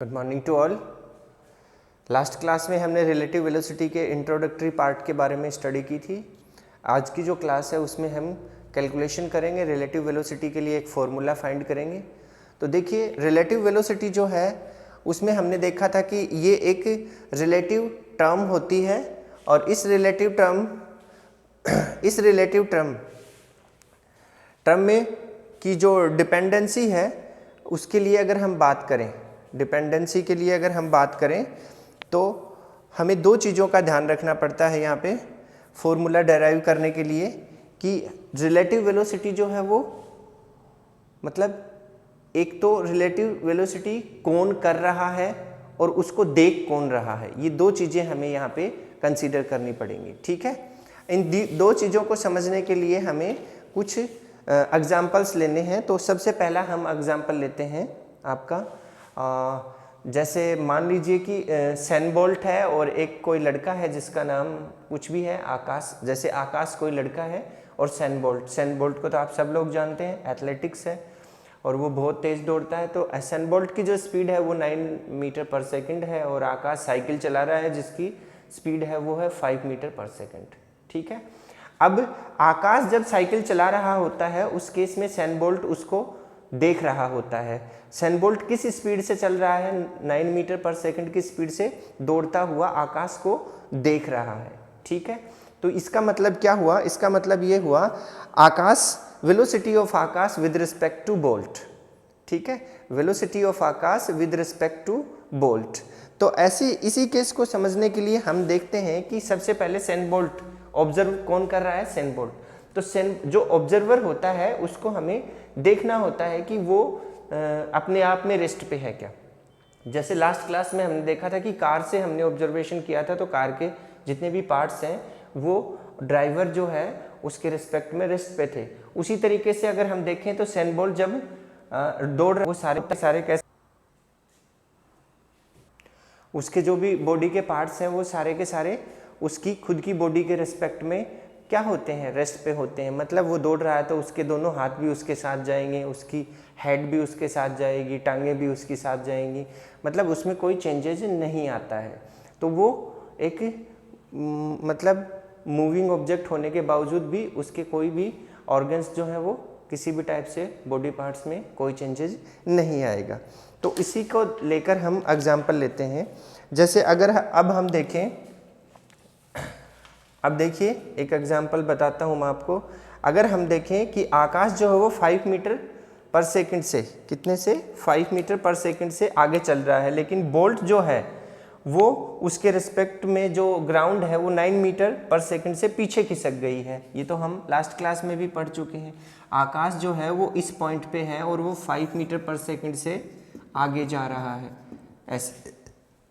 Good morning to all. Last class में हमने relative velocity के इंट्रोडक्टरी पार्ट के बारे में स्टडी की थी। आज की जो क्लास है उसमें हम कैलकुलेशन करेंगे, रिलेटिव वेलोसिटी के लिए एक फॉर्मूला फाइंड करेंगे। तो देखिए रिलेटिव वेलोसिटी जो है उसमें हमने देखा था कि ये एक रिलेटिव टर्म होती है और इस रिलेटिव टर्म में की जो डिपेंडेंसी है उसके लिए अगर हम बात करें, डिपेंडेंसी के लिए अगर हम बात करें तो हमें दो चीज़ों का ध्यान रखना पड़ता है यहाँ पे फॉर्मूला डेराइव करने के लिए कि रिलेटिव वेलोसिटी जो है वो मतलब एक तो रिलेटिव वेलोसिटी कौन कर रहा है और उसको देख कौन रहा है, ये दो चीज़ें हमें यहाँ पे कंसीडर करनी पड़ेंगी। ठीक है, इन दो चीज़ों को समझने के लिए हमें कुछ एग्जाम्पल्स लेने हैं। तो सबसे पहला हम एग्जाम्पल लेते हैं आपका जैसे मान लीजिए कि सैन बोल्ट है और एक कोई लड़का है जिसका नाम कुछ भी है, आकाश। जैसे आकाश कोई लड़का है और सैन बोल्ट को तो आप सब लोग जानते हैं, एथलेटिक्स है और वो बहुत तेज़ दौड़ता है। तो सैन बोल्ट की जो स्पीड है वो 9 मीटर पर सेकंड है और आकाश साइकिल चला रहा है जिसकी स्पीड है वो है 5 मीटर पर सेकंड। ठीक है, अब आकाश जब साइकिल चला रहा होता है उस केस में सैन बोल्ट उसको देख रहा होता है। सैन बोल्ट किस स्पीड से चल रहा है, 9 मीटर पर सेकंड की स्पीड से दौड़ता हुआ आकाश को देख रहा है। ठीक है, तो इसका मतलब क्या हुआ, इसका मतलब ये हुआ Akash velocity of Akash with respect to Bolt. ठीक है, velocity of Akash with respect to Bolt. तो ऐसी इसी केस को समझने के लिए हम देखते हैं कि सबसे पहले सैन बोल्ट ऑब्जर्व कौन कर रहा है, सैन बोल्ट। तो जो ऑब्जर्वर होता है उसको हमें देखना होता है कि वो अपने आप में रेस्ट पे है क्या। जैसे लास्ट क्लास में हमने देखा था कि कार से हमने ऑब्जर्वेशन किया था तो कार के जितने भी पार्ट्स हैं वो ड्राइवर जो है उसके रिस्पेक्ट में रेस्ट पे थे। उसी तरीके से अगर हम देखें तो सैन बोल्ट जब दौड़ रहा वो सारे कैसे उसके जो भी बॉडी के पार्ट्स हैं वो सारे के सारे उसकी खुद की बॉडी के रिस्पेक्ट में क्या होते हैं, रेस्ट पे होते हैं। मतलब वो दौड़ रहा है तो उसके दोनों हाथ भी उसके साथ जाएंगे, उसकी हेड भी उसके साथ जाएगी, टांगें भी उसके साथ जाएंगी, मतलब उसमें कोई चेंजेस नहीं आता है। तो वो एक मतलब मूविंग ऑब्जेक्ट होने के बावजूद भी उसके कोई भी ऑर्गन्स जो है वो किसी भी टाइप से बॉडी पार्ट्स में कोई चेंजेस नहीं आएगा। तो इसी को लेकर हम एग्जाम्पल लेते हैं। जैसे अगर अब हम देखें, अब देखिए एक एग्जाम्पल बताता हूँ मैं आपको। अगर हम देखें कि आकाश जो है वो 5 मीटर पर सेकंड से कितने से 5 मीटर पर सेकंड से आगे चल रहा है, लेकिन बोल्ट जो है वो उसके रिस्पेक्ट में जो ग्राउंड है वो 9 मीटर पर सेकंड से पीछे खिसक गई है। ये तो हम लास्ट क्लास में भी पढ़ चुके हैं। आकाश जो है वो इस पॉइंट पे है और वो 5 मीटर पर सेकंड से आगे जा रहा है, ऐसे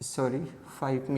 5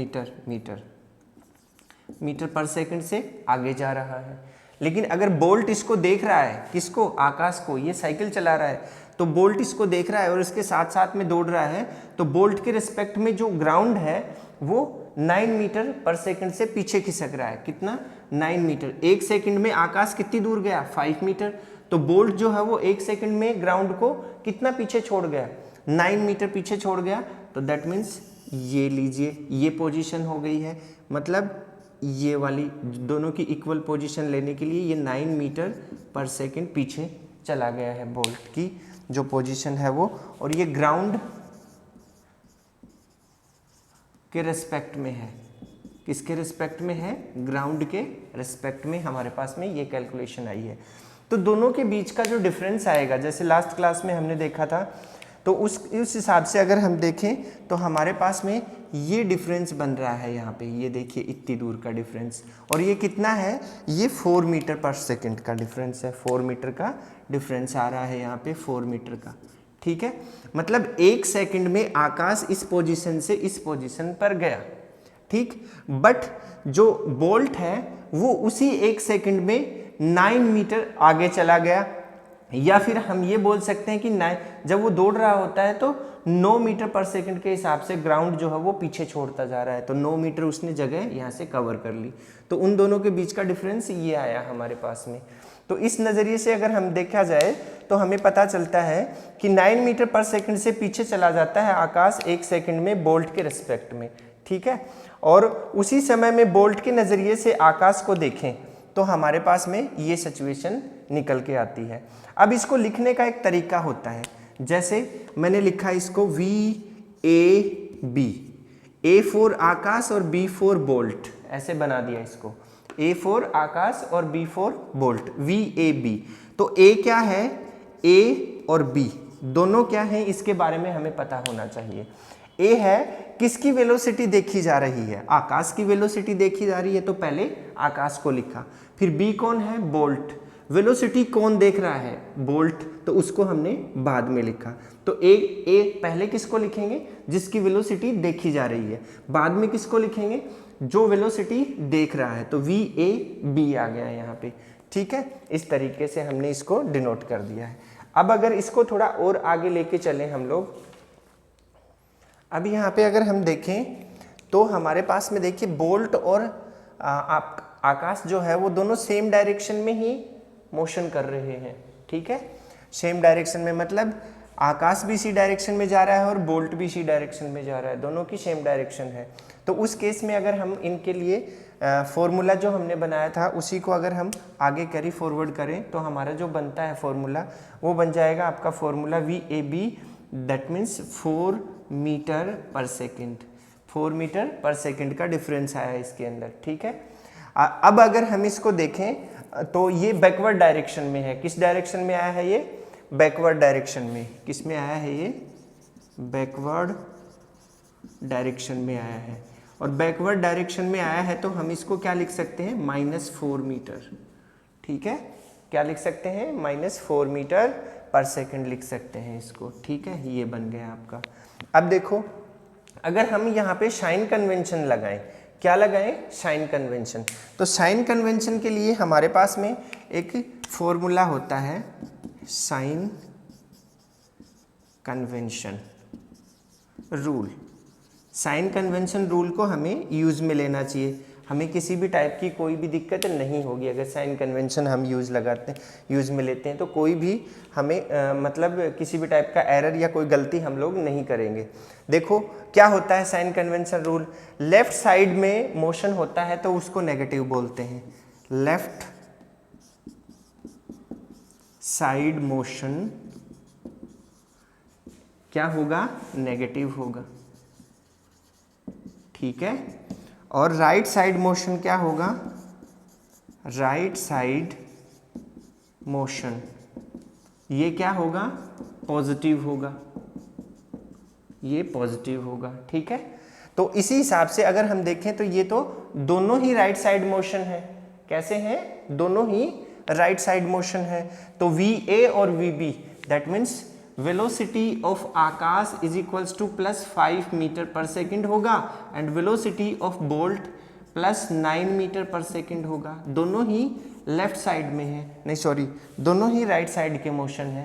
मीटर पर सेकंड से आगे जा रहा है। लेकिन अगर बोल्ट इसको देख रहा है, किसको, आकाश को, ये साइकिल चला रहा है तो बोल्ट इसको देख रहा है और इसके साथ साथ में दौड़ रहा है, तो बोल्ट के रिस्पेक्ट में जो ग्राउंड है वो 9 मीटर पर सेकंड से पीछे खिसक रहा है। कितना, 9 मीटर। एक सेकंड में आकाश कितनी दूर गया, 5 मीटर। तो बोल्ट जो है वो एक सेकंड में ग्राउंड को कितना पीछे छोड़ गया, 9 मीटर पीछे छोड़ गया। तो दैट मीन्स ये लीजिए ये पोजीशन हो गई है। मतलब ये वाली दोनों की इक्वल पोजीशन लेने के लिए ये 9 मीटर पर सेकंड पीछे चला गया है बोल्ट की जो पोजीशन है वो, और ये ग्राउंड के रिस्पेक्ट में है। किसके रिस्पेक्ट में है, ग्राउंड के रिस्पेक्ट में हमारे पास में ये कैलकुलेशन आई है। तो दोनों के बीच का जो डिफरेंस आएगा, जैसे लास्ट क्लास में हमने देखा था, तो उस हिसाब से अगर हम देखें तो हमारे पास में ये डिफरेंस बन रहा है यहाँ पे। ये देखिए इतनी दूर का डिफरेंस, और ये कितना है, ये 4 मीटर पर सेकंड का डिफरेंस है। 4 मीटर का डिफरेंस आ रहा है यहाँ पे, 4 मीटर का। ठीक है, मतलब एक सेकंड में आकाश इस पोजीशन से इस पोजीशन पर गया। ठीक, बट जो बोल्ट है वो उसी एक सेकंड में 9 मीटर आगे चला गया। या फिर हम ये बोल सकते हैं कि जब वो दौड़ रहा होता है तो 9 मीटर पर सेकंड के हिसाब से ग्राउंड जो है वो पीछे छोड़ता जा रहा है, तो 9 मीटर उसने जगह यहाँ से कवर कर ली। तो उन दोनों के बीच का डिफरेंस ये आया हमारे पास में। तो इस नज़रिए से अगर हम देखा जाए तो हमें पता चलता है कि 9 मीटर पर सेकंड से पीछे चला जाता है आकाश 1 सेकंड में बोल्ट के रिस्पेक्ट में, ठीक है। और उसी समय में बोल्ट के नज़रिए से आकाश को देखें तो हमारे पास में ये सिचुएशन निकल के आती है। अब इसको लिखने का एक तरीका होता है, जैसे मैंने लिखा इसको VAB, A फॉर आकाश और B फॉर बोल्ट, ऐसे बना दिया इसको, A फॉर आकाश और B फॉर बोल्ट, VAB। तो A क्या है, A और B दोनों क्या है, इसके बारे में हमें पता होना चाहिए। A है किसकी वेलोसिटी देखी जा रही है, आकाश की वेलोसिटी देखी जा रही है, तो पहले आकाश को लिखा। फिर B कौन है, बोल्ट, वेलोसिटी कौन देख रहा है, बोल्ट, तो उसको हमने बाद में लिखा। तो ए पहले किसको लिखेंगे, जिसकी वेलोसिटी देखी जा रही है, बाद में किसको लिखेंगे, जो वेलोसिटी देख रहा है। तो VAB आ गया यहाँ पे, ठीक है। इस तरीके से हमने इसको डिनोट कर दिया है। अब अगर इसको थोड़ा और आगे लेके चलें हम लोग, अब यहाँ पे अगर हम देखें तो हमारे पास में देखिए बोल्ट और आकाश जो है वो दोनों सेम डायरेक्शन में ही मोशन कर रहे हैं, ठीक है। सेम डायरेक्शन में मतलब आकाश भी इसी डायरेक्शन में जा रहा है और बोल्ट भी इसी डायरेक्शन में जा रहा है, दोनों की सेम डायरेक्शन है। तो उस केस में अगर हम इनके लिए फॉर्मूला जो हमने बनाया था उसी को अगर हम आगे कैरी फॉरवर्ड करें तो हमारा जो बनता है फॉर्मूला वो बन जाएगा आपका formula VAB, that means 4 metre per second. 4 metre per second का डिफरेंस आया है इसके अंदर, ठीक है। अब अगर हम इसको देखें तो ये बैकवर्ड डायरेक्शन में है, किस डायरेक्शन में आया है, ये बैकवर्ड डायरेक्शन में, किस में आया है, ये बैकवर्ड डायरेक्शन में आया है। और बैकवर्ड डायरेक्शन में आया है तो हम इसको क्या लिख सकते हैं, -4 मीटर, ठीक है। क्या लिख सकते हैं, -4 मीटर पर सेकंड लिख सकते हैं इसको, ठीक है। ये बन गया आपका। अब देखो अगर हम यहाँ पे साइन कन्वेंशन लगाएं, क्या लगाएं, साइन कन्वेंशन। तो साइन कन्वेंशन के लिए हमारे पास में एक फॉर्मूला होता है sign convention rule. Sign convention rule को हमें यूज में लेना चाहिए, हमें किसी भी टाइप की कोई भी दिक्कत नहीं होगी अगर साइन कन्वेंशन हम यूज में लेते हैं, तो कोई भी हमें मतलब किसी भी टाइप का एरर या कोई गलती हम लोग नहीं करेंगे। देखो क्या होता है sign convention rule, left side में मोशन होता है तो उसको नेगेटिव बोलते हैं, लेफ्ट साइड मोशन क्या होगा, नेगेटिव होगा, ठीक है। और राइट साइड मोशन क्या होगा, राइट साइड मोशन ये क्या होगा, पॉजिटिव होगा, ये पॉजिटिव होगा, ठीक है। तो इसी हिसाब से अगर हम देखें तो ये तो दोनों ही राइट साइड मोशन है, कैसे हैं, दोनों ही राइट साइड मोशन है। तो VA और VB that means velocity of Akash is equals to +5 metre per second होगा and velocity of Bolt +9 metre per second होगा। दोनों ही लेफ्ट साइड में है, नहीं सॉरी, दोनों ही राइट साइड के मोशन है।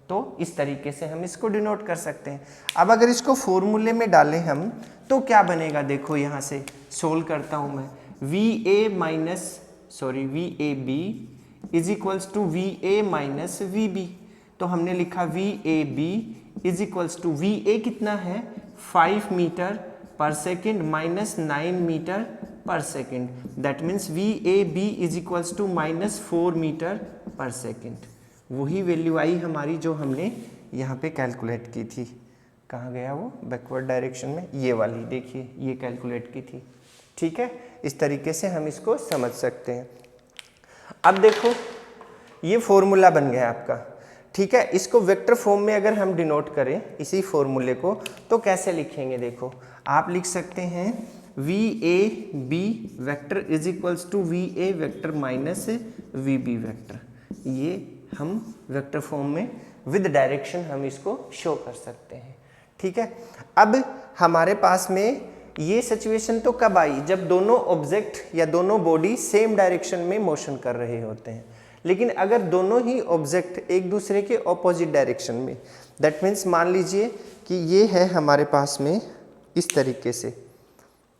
तो इस तरीके से हम इसको डिनोट कर सकते हैं। अब अगर इसको फॉर्मूले में डालें हम तो क्या बनेगा, देखो यहाँ से सोल्व करता हूँ मैं, VAB is equals to VA minus VB। तो हमने लिखा VAB is equals to VA कितना है, 5 metre per second -9 metre per second, that means VAB is equals to -4 metre per second. वही वैल्यू आई हमारी जो हमने यहाँ पे कैलकुलेट की थी, कहाँ गया वो, बैकवर्ड डायरेक्शन में, ये वाली देखिए, ये कैलकुलेट की थी, ठीक है। इस तरीके से हम इसको समझ सकते हैं। अब देखो ये फॉर्मूला बन गया आपका, ठीक है। इसको वेक्टर फॉर्म में अगर हम डिनोट करें इसी फॉर्मूले को तो कैसे लिखेंगे, देखो आप लिख सकते हैं VAB vector is equals to VA vector minus VB vector. ये हम वेक्टर फॉर्म में विद डायरेक्शन हम इसको शो कर सकते हैं, ठीक है। अब हमारे पास में ये सिचुएशन तो कब आई, जब दोनों ऑब्जेक्ट या दोनों बॉडी सेम डायरेक्शन में मोशन कर रहे होते हैं। लेकिन अगर दोनों ही ऑब्जेक्ट एक दूसरे के ऑपोजिट डायरेक्शन में, दैट मीन्स मान लीजिए कि ये है हमारे पास में इस तरीके से,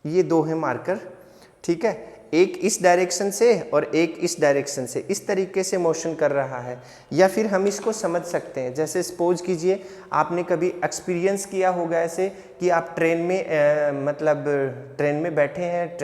ये दो है मार्कर, ठीक है। एक इस डायरेक्शन से और एक इस डायरेक्शन से, इस तरीके से मोशन कर रहा है। या फिर हम इसको समझ सकते हैं, जैसे सपोज कीजिए आपने कभी एक्सपीरियंस किया होगा ऐसे कि आप ट्रेन में मतलब ट्रेन में बैठे हैं,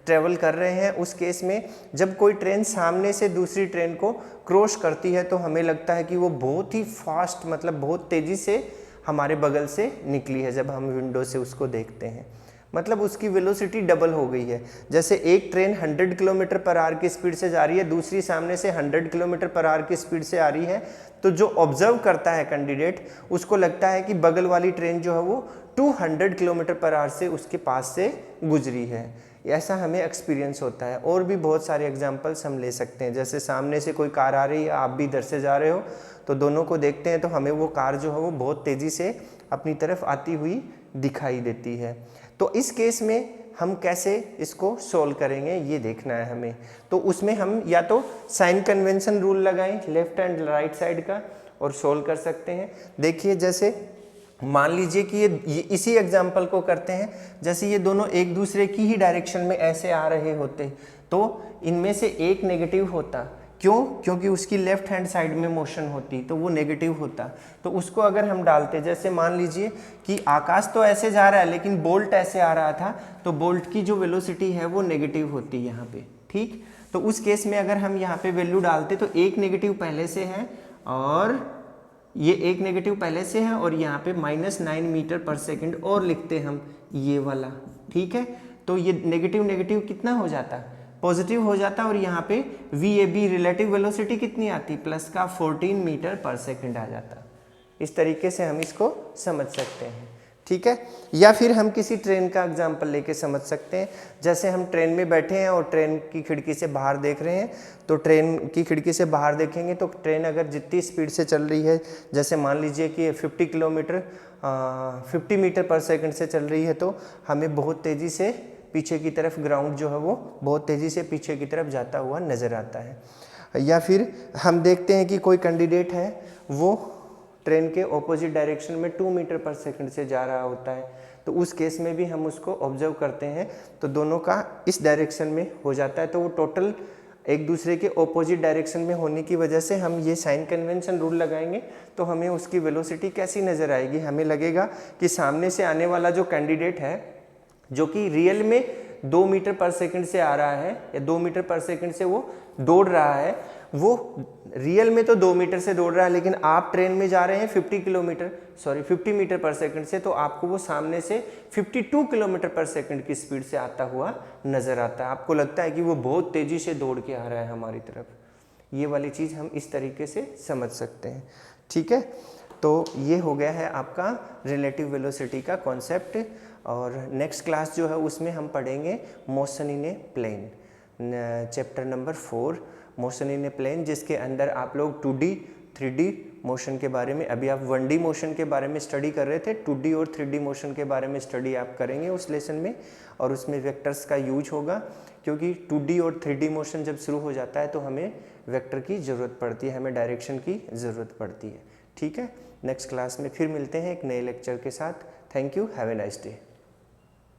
ट्रैवल कर रहे हैं। उस केस में जब कोई ट्रेन सामने से दूसरी ट्रेन को क्रॉस करती है तो हमें लगता है कि वो बहुत ही फास्ट, मतलब बहुत तेज़ी से हमारे बगल से निकली है। जब हम विंडो से उसको देखते हैं, मतलब उसकी वेलोसिटी डबल हो गई है। जैसे एक ट्रेन 100 किलोमीटर पर आवर की स्पीड से जा रही है, दूसरी सामने से 100 किलोमीटर पर आवर की स्पीड से आ रही है, तो जो ऑब्जर्व करता है कैंडिडेट, उसको लगता है कि बगल वाली ट्रेन जो है वो 200 किलोमीटर पर आवर से उसके पास से गुजरी है। ऐसा हमें एक्सपीरियंस होता है। और भी बहुत सारे एग्जांपल्स हम ले सकते हैं, जैसे सामने से कोई कार आ रही है, आप भी इधर से जा रहे हो, तो दोनों को देखते हैं तो हमें वो कार जो है वो बहुत तेज़ी से अपनी तरफ आती हुई दिखाई देती है। तो इस केस में हम कैसे इसको सोल्व करेंगे ये देखना है हमें। तो उसमें हम या तो साइन कन्वेंशन रूल लगाएं लेफ्ट एंड राइट साइड का और सोल्व कर सकते हैं। देखिए जैसे मान लीजिए कि ये इसी एग्जाम्पल को करते हैं, जैसे ये दोनों एक दूसरे की ही डायरेक्शन में ऐसे आ रहे होते तो इनमें से एक नेगेटिव होता। क्यों? क्योंकि उसकी लेफ्ट हैंड साइड में मोशन होती तो वो नेगेटिव होता। तो उसको अगर हम डालते, जैसे मान लीजिए कि आकाश तो ऐसे जा रहा है लेकिन बोल्ट ऐसे आ रहा था, तो बोल्ट की जो वेलोसिटी है वो नेगेटिव होती यहाँ पे, ठीक। तो उस केस में अगर हम यहाँ पे वैल्यू डालते तो एक नेगेटिव पहले से है और ये एक नेगेटिव पहले से है और यहाँ पे -9 मीटर पर सेकंड और लिखते हम ये वाला, ठीक है। तो ये नेगेटिव नेगेटिव कितना हो जाता, पॉजिटिव हो जाता, और यहाँ पे VAB रिलेटिव वेलोसिटी कितनी आती, प्लस का 14 मीटर पर सेकंड आ जाता। इस तरीके से हम इसको समझ सकते हैं, ठीक है। या फिर हम किसी ट्रेन का एग्जाम्पल लेके समझ सकते हैं। जैसे हम ट्रेन में बैठे हैं और ट्रेन की खिड़की से बाहर देख रहे हैं, तो ट्रेन की खिड़की से बाहर देखेंगे तो ट्रेन अगर जितनी स्पीड से चल रही है, जैसे मान लीजिए कि 50 मीटर पर सेकंड से चल रही है, तो हमें बहुत तेज़ी से पीछे की तरफ ग्राउंड जो है वो बहुत तेज़ी से पीछे की तरफ जाता हुआ नज़र आता है। या फिर हम देखते हैं कि कोई कैंडिडेट है वो ट्रेन के ऑपोजिट डायरेक्शन में 2 मीटर पर सेकंड से जा रहा होता है, तो उस केस में भी हम उसको ऑब्जर्व करते हैं तो दोनों का इस डायरेक्शन में हो जाता है। तो वो टोटल एक दूसरे के ऑपोजिट डायरेक्शन में होने की वजह से हम ये साइन कन्वेंशन रूल लगाएंगे तो हमें उसकी वेलोसिटी कैसी नज़र आएगी। हमें लगेगा कि सामने से आने वाला जो कैंडिडेट है, जो कि रियल में 2 मीटर पर सेकंड से आ रहा है या 2 मीटर पर सेकंड से वो दौड़ रहा है, वो रियल में तो 2 मीटर से दौड़ रहा है, लेकिन आप ट्रेन में जा रहे हैं 50 मीटर पर सेकंड से, तो आपको वो सामने से 52 किलोमीटर पर सेकंड की स्पीड से आता हुआ नज़र आता है। आपको लगता है कि वो बहुत तेज़ी से दौड़ के आ रहा है हमारी तरफ। ये वाली चीज़ हम इस तरीके से समझ सकते हैं, ठीक है। तो ये हो गया है आपका रिलेटिव वेलोसिटी का कॉन्सेप्ट। और नेक्स्ट क्लास जो है उसमें हम पढ़ेंगे motion in a plane, chapter number 4 motion in a plane, जिसके अंदर आप लोग 2D 3D मोशन के बारे में, अभी आप 1D मोशन के बारे में स्टडी कर रहे थे, 2D और 3D मोशन के बारे में स्टडी आप करेंगे उस लेसन में। और उसमें वेक्टर्स का यूज होगा, क्योंकि 2D और 3D मोशन जब शुरू हो जाता है तो हमें वेक्टर की ज़रूरत पड़ती है, हमें डायरेक्शन की ज़रूरत पड़ती है, ठीक है। नेक्स्ट क्लास में फिर मिलते हैं एक नए लेक्चर के साथ। Thank you, have a nice day.